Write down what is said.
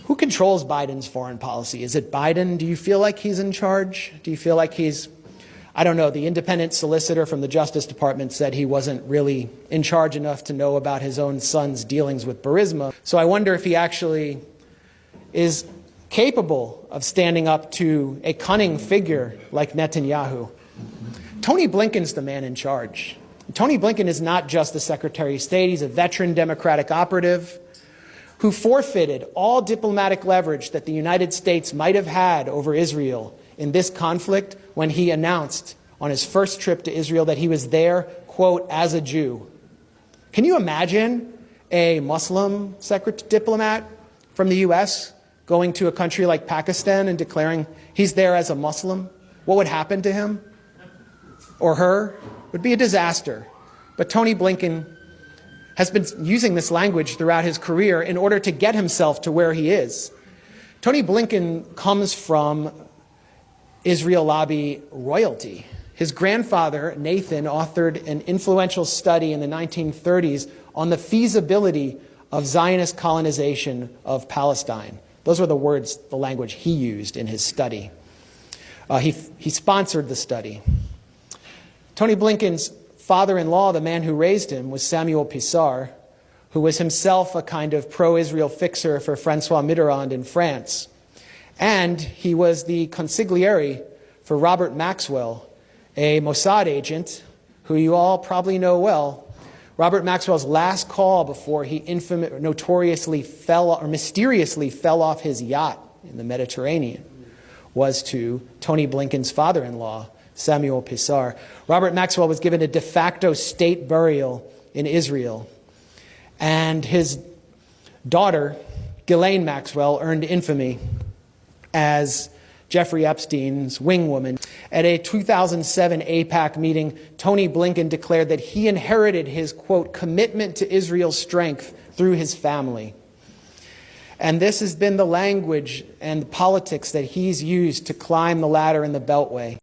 Who controls Biden's foreign policy? Is it Biden? Do you feel like he's in charge? Do you feel like he's, I don't know, the independent solicitor from the Justice Department said he wasn't really in charge enough to know about his own son's dealings with Burisma. So I wonder if he actually is capable of standing up to a cunning figure like Netanyahu. Tony Blinken's the man in charge. Tony Blinken is not just the Secretary of State, he's a veteran Democratic operative who forfeited all diplomatic leverage that the United States might have had over Israel in this conflict when he announced on his first trip to Israel that he was there, quote, as a Jew. Can you imagine a Muslim diplomat from the US going to a country like Pakistan and declaring he's there as a Muslim? What would happen to him or her? It would be a disaster. But Tony Blinken has been using this language throughout his career in order to get himself to where he is. Tony Blinken comes from Israel lobby royalty. His grandfather, Nathan, authored an influential study in the 1930s on the feasibility of Zionist colonization of Palestine. Those were the words, the language he used in his study. He sponsored the study. Tony Blinken's father-in-law, the man who raised him, was Samuel Pisar, who was himself a kind of pro-Israel fixer for François Mitterrand in France. And he was the consigliere for Robert Maxwell, a Mossad agent who you all probably know well. Robert Maxwell's last call before he mysteriously fell off his yacht in the Mediterranean was to Tony Blinken's father-in-law, Samuel Pisar. Robert Maxwell was given a de facto state burial in Israel. And his daughter, Ghislaine Maxwell, earned infamy as Jeffrey Epstein's wingwoman. At a 2007 AIPAC meeting, Tony Blinken declared that he inherited his, quote, commitment to Israel's strength through his family. And this has been the language and the politics that he's used to climb the ladder in the Beltway.